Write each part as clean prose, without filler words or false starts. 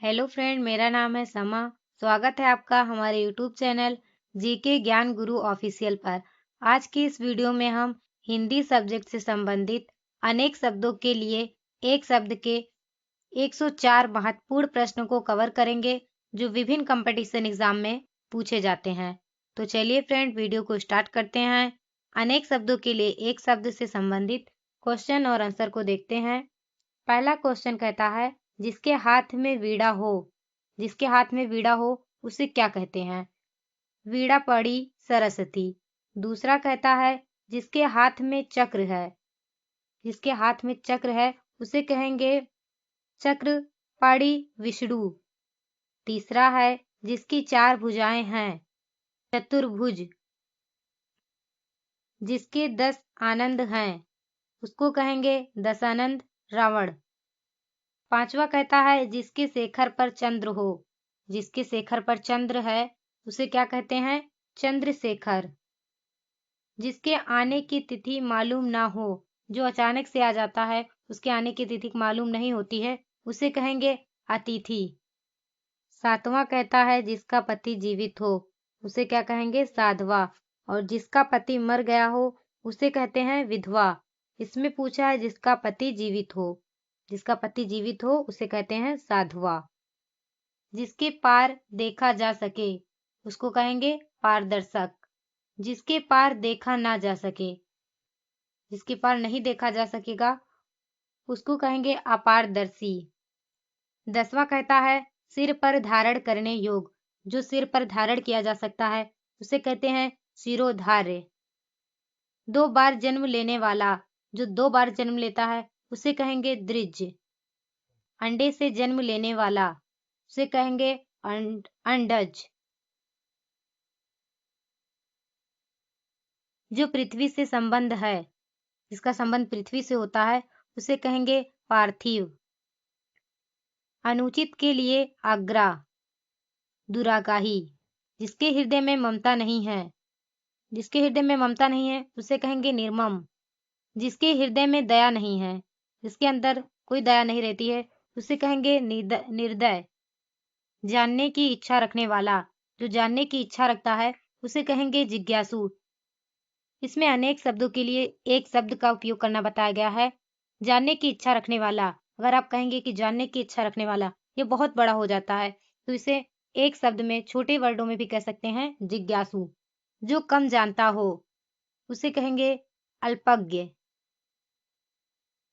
Hello friend, मेरा नाम है समा। स्वागत है आपका हमारे यूट्यूब चैनल जीके ज्ञान गुरु ऑफिशियल पर। आज की इस वीडियो में हम हिंदी सब्जेक्ट से संबंधित अनेक शब्दों के लिए एक शब्द के 104 महत्वपूर्ण प्रश्नों को कवर करेंगे जो विभिन्न कंपटीशन एग्जाम में पूछे जाते हैं। तो चलिए फ्रेंड, वीडियो को स्टार्ट करते हैं। अनेक शब्दों के लिए एक शब्द से संबंधित क्वेश्चन और आंसर को देखते हैं। पहला क्वेश्चन कहता है, जिसके हाथ में वीणा हो, जिसके हाथ में वीणा हो उसे क्या कहते हैं? वीणा पड़ी सरस्वती। दूसरा कहता है, जिसके हाथ में चक्र है, जिसके हाथ में चक्र है उसे कहेंगे चक्र पाड़ी विष्णु। तीसरा है, जिसकी 4 भुजाएं हैं, चतुर्भुज। जिसके 10 आनंद हैं उसको कहेंगे दशानंद रावण। पांचवा कहता है, जिसके शेखर पर चंद्र हो, जिसके शेखर पर चंद्र है उसे क्या कहते हैं? चंद्रशेखर। जिसके आने की तिथि मालूम ना हो, जो अचानक से आ जाता है, उसके आने की तिथि मालूम नहीं होती है, उसे कहेंगे अतिथि। सातवां कहता है, जिसका पति जीवित हो उसे क्या कहेंगे? साधवा। और जिसका पति मर गया हो उसे कहते हैं विधवा। इसमें पूछा है जिसका पति जीवित हो, जिसका पति जीवित हो उसे कहते हैं साधवा। जिसके पार देखा जा सके उसको कहेंगे पारदर्शक। जिसके पार देखा ना जा सके, जिसके पार नहीं देखा जा सकेगा उसको कहेंगे अपारदर्शी। 10वां कहता है, सिर पर धारण करने योग्य, जो सिर पर धारण किया जा सकता है उसे कहते हैं शिरोधार्य। 2 बार जन्म लेने वाला, जो 2 बार जन्म लेता है उसे कहेंगे द्विज। अंडे से जन्म लेने वाला उसे कहेंगे अंडज। जो पृथ्वी से संबंध है, जिसका संबंध पृथ्वी से होता है उसे कहेंगे पार्थिव। अनुचित के लिए आग्रा, दुरागाही। जिसके हृदय में ममता नहीं है, जिसके हृदय में ममता नहीं है उसे कहेंगे निर्मम। जिसके हृदय में दया नहीं है, जिसके अंदर कोई दया नहीं रहती है उसे कहेंगे निर्दय। जानने की इच्छा रखने वाला, जो जानने की इच्छा रखता है उसे कहेंगे जिज्ञासु। इसमें अनेक शब्दों के लिए एक शब्द का उपयोग करना बताया गया है। जानने की इच्छा रखने वाला, अगर आप कहेंगे कि जानने की इच्छा रखने वाला, ये बहुत बड़ा हो जाता है, तो इसे एक शब्द में छोटे वर्डों में भी कह सकते हैं जिज्ञासु। जो कम जानता हो उसे कहेंगे अल्पज्ञ।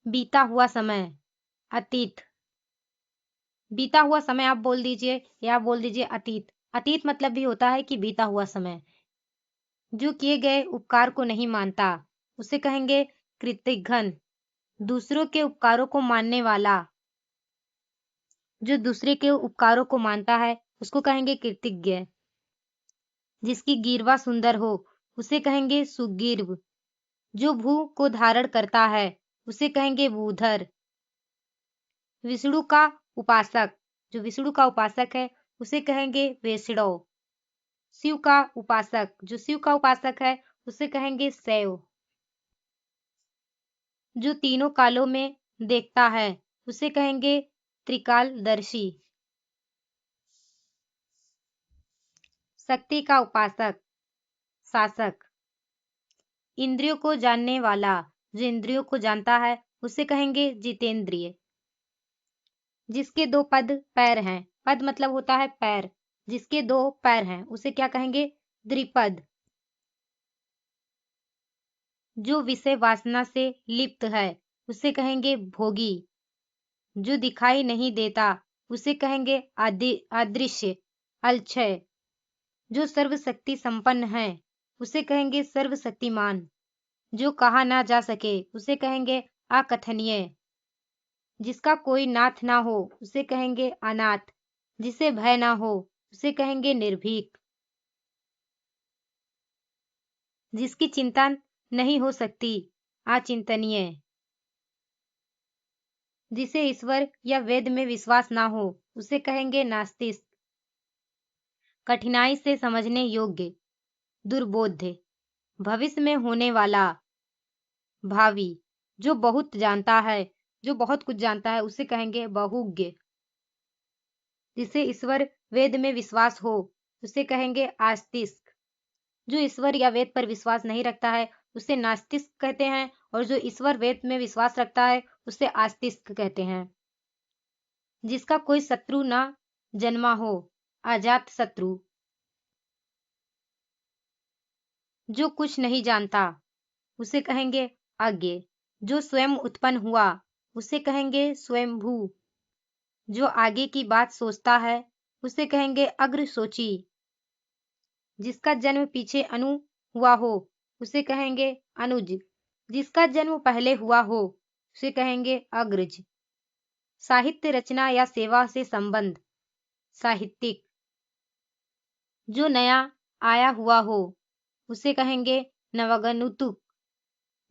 बीता हुआ समय, अतीत। बीता हुआ समय आप बोल दीजिए या आप बोल दीजिए अतीत। अतीत मतलब भी होता है कि बीता हुआ समय। जो किए गए उपकार को नहीं मानता उसे कहेंगे कृतघ्न। दूसरों के उपकारों को मानने वाला, जो दूसरे के उपकारों को मानता है उसको कहेंगे कृतज्ञ। जिसकी गीरवा सुंदर हो उसे कहेंगे सुगीर्व। जो भू को धारण करता है उसे कहेंगे भूधर। विष्णु का उपासक, जो विष्णु का उपासक है उसे कहेंगे वैष्णव। शिव का उपासक, जो शिव का उपासक है उसे कहेंगे शैव। जो तीनों कालों में देखता है उसे कहेंगे त्रिकालदर्शी। शक्ति का उपासक, शासक। इंद्रियों को जानने वाला, जो इंद्रियों को जानता है उसे कहेंगे जितेंद्रिय। जिसके 2 पद पैर हैं, पद मतलब होता है पैर, जिसके 2 पैर हैं उसे क्या कहेंगे? द्विपद। जो विषय वासना से लिप्त है उसे कहेंगे भोगी। जो दिखाई नहीं देता उसे कहेंगे अदृश्य, अलक्षय। जो सर्वशक्ति संपन्न है उसे कहेंगे सर्वशक्तिमान। जो कहा ना जा सके उसे कहेंगे अकथनीय। जिसका कोई नाथ ना हो उसे कहेंगे अनाथ। जिसे भय ना हो उसे कहेंगे निर्भीक। जिसकी चिंता नहीं हो सकती, अचिंतनीय। जिसे ईश्वर या वेद में विश्वास ना हो उसे कहेंगे नास्तिक। कठिनाई से समझने योग्य, दुर्बोध्य। भविष्य में होने वाला, भावी। जो बहुत जानता है, जो बहुत कुछ जानता है उसे कहेंगे बहुज्ञ। जिसे ईश्वर वेद में विश्वास हो उसे कहेंगे आस्तिक। जो ईश्वर या वेद पर विश्वास नहीं रखता है उसे नास्तिक कहते हैं, और जो ईश्वर वेद में विश्वास रखता है उसे आस्तिक कहते हैं। जिसका कोई शत्रु न जन्मा हो, अजात शत्रु। जो कुछ नहीं जानता उसे कहेंगे अज्ञ। जो स्वयं उत्पन्न हुआ उसे कहेंगे स्वयंभू। जो आगे की बात सोचता है उसे कहेंगे अग्रसोची। जिसका जन्म पीछे अनु हुआ हो उसे कहेंगे अनुज। जिसका जन्म पहले हुआ हो उसे कहेंगे अग्रज। साहित्य रचना या सेवा से संबंध, साहित्यिक। जो नया आया हुआ हो उसे कहेंगे नवगंतुक।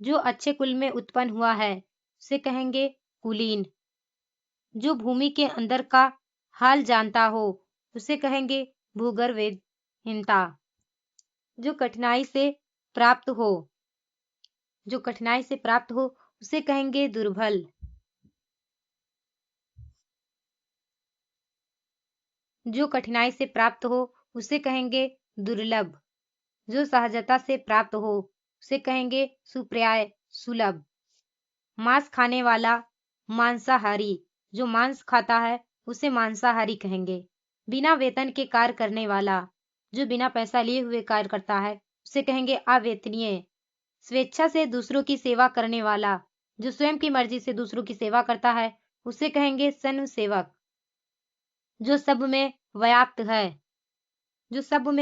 जो अच्छे कुल में उत्पन्न हुआ है उसे कहेंगे कुलीन। जो भूमि के अंदर का हाल जानता हो उसे कहेंगे भूगर्भहीनता। जो कठिनाई से प्राप्त हो उसे कहेंगे दुर्बल। जो कठिनाई से प्राप्त हो उसे कहेंगे दुर्लभ। जो सहजता से प्राप्त हो उसे कहेंगे सुप्राय, सुलभ। मांस खाने वाला मांसाहारी। जो मांस खाता है उसे मांसाहारी कहेंगे। बिना वेतन के कार्य करने वाला। जो बिना पैसा लिए हुए कार्य करता है उसे कहेंगे अवेतनीय। स्वेच्छा से दूसरों की सेवा करने वाला। जो स्वयं की मर्जी से दूसरों की सेवा करता है उसे कहेंगे स्वयंसेवक। जो सब में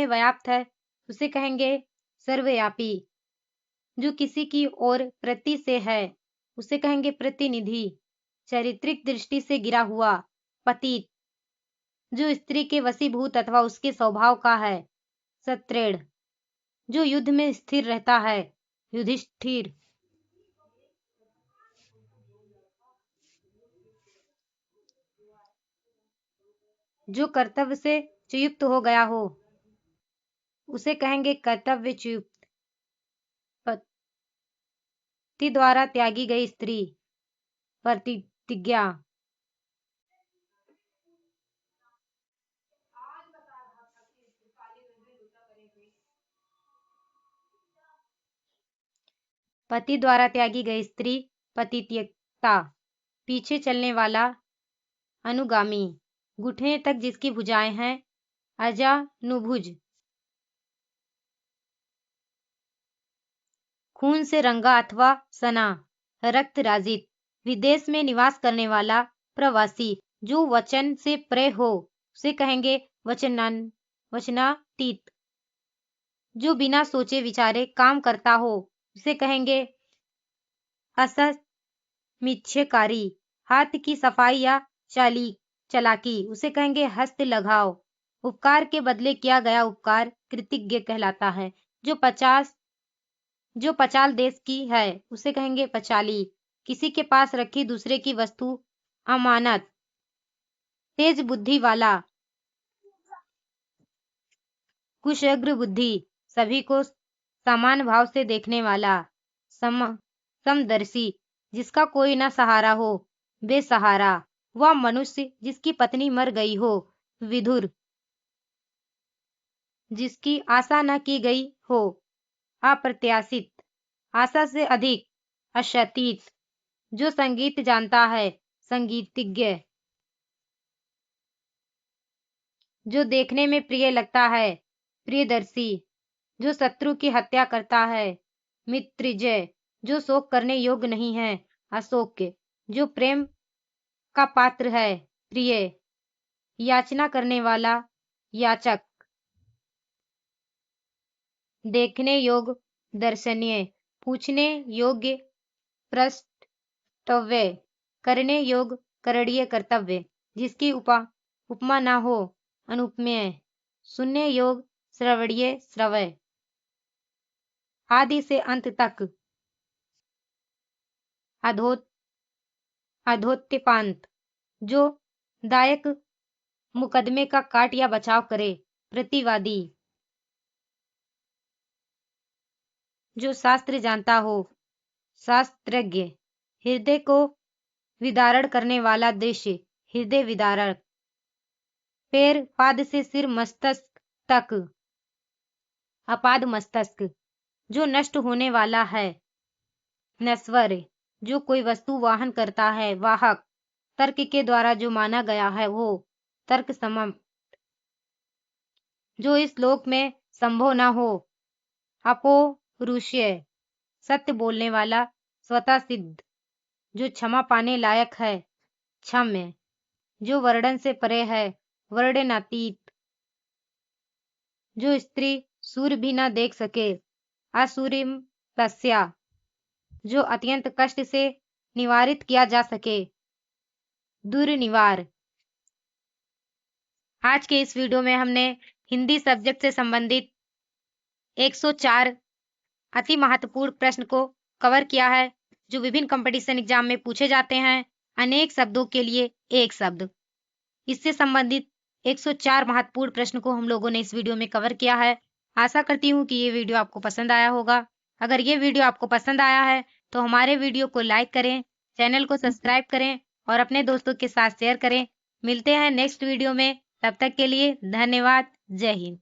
व्याप्त है उसे कहेंगे सर्वव्यापी। जो किसी की ओर प्रति से है उसे कहेंगे प्रतिनिधि। चारित्रिक दृष्टि से गिरा हुआ, पतित। जो स्त्री के वशीभूत अथवा उसके स्वभाव का है, सत्रेण। जो युद्ध में स्थिर रहता है, युधिष्ठिर। जो कर्तव्य से च्युत हो गया हो उसे कहेंगे कर्तव्यच्युत। पति द्वारा त्यागी गई स्त्री, प्रतिज्ञा। पति द्वारा त्यागी गई स्त्री, पतित्यक्ता। पीछे चलने वाला, अनुगामी। घुटने तक जिसकी भुजाएं हैं, अजानुभुज। खून से रंगा अथवा सना, रक्त राजित। विदेश में निवास करने वाला, प्रवासी। जो वचन से परे हो उसे कहेंगे वचनातीत। जो बिना सोचे विचारे काम करता हो उसे कहेंगे असमिच्छेकारी। हाथ की सफाई या चालाकी उसे कहेंगे हस्त लगाव। उपकार के बदले किया गया उपकार कृतज्ञ कहलाता है। जो पचाल देश की है उसे कहेंगे पचाली। किसी के पास रखी दूसरे की वस्तु, अमानत। तेज बुद्धि वाला, कुशाग्र बुद्धि। सभी को समान भाव से देखने वाला, समदर्शी। जिसका कोई न सहारा हो, बेसहारा। वह मनुष्य जिसकी पत्नी मर गई हो, विधुर। जिसकी आशा न की गई हो, अप्रत्याशित। आशा से अधिक, अशतीत। जो संगीत जानता है, संगीतज्ञ। जो देखने में प्रिय लगता है, प्रियदर्शी। जो शत्रु की हत्या करता है, मित्रजय। जो शोक करने योग्य नहीं है, अशोक्य। जो प्रेम का पात्र है, प्रिय। याचना करने वाला, याचक। देखने योग्य, दर्शनीय। पूछने योग्य, प्रष्टव्य। करने योग्य, करणीय कर्तव्य। जिसकी उपमा ना हो, अनुपमेय। सुनने योग्य, श्रवणीय, श्रव्य। आदि से अंत तक, अधोत्पांत। जो दायक मुकदमे का काट या बचाव करे, प्रतिवादी। जो शास्त्र जानता हो, शास्त्रज्ञ। हृदय को विदारण करने वाला दृश्य, हृदय विदारक। पैर पाद से सिर मस्तक तक। अपाद मस्तक जो नष्ट होने वाला है। नश्वर जो कोई वस्तु वाहन करता है। वाहक तर्क के द्वारा जो माना गया है वो। तर्क सम्मत जो इस लोक में संभव न हो। अपौरुषेय सत्य बोलने वाला। स्वतः सिद्ध जो क्षमा पाने लायक है। क्षम्य जो वर्णन से परे है। वर्णनातीत जो स्त्री सूर्य भी न देख सके। असुरिम तस्या जो अत्यंत कष्ट से निवारित किया जा सके। दुर्निवार। आज के इस वीडियो में हमने हिंदी सब्जेक्ट से संबंधित 104 अति महत्वपूर्ण प्रश्न को कवर किया है जो विभिन्न कंपटीशन एग्जाम में पूछे जाते हैं। अनेक शब्दों के लिए एक शब्द, इससे संबंधित 104 महत्वपूर्ण प्रश्न को हम लोगों ने इस वीडियो में कवर किया है। आशा करती हूँ कि ये वीडियो आपको पसंद आया होगा। अगर ये वीडियो आपको पसंद आया है तो हमारे वीडियो को लाइक करें, चैनल को सब्सक्राइब करें और अपने दोस्तों के साथ शेयर करें। मिलते हैं नेक्स्ट वीडियो में, तब तक के लिए धन्यवाद। जय हिंद।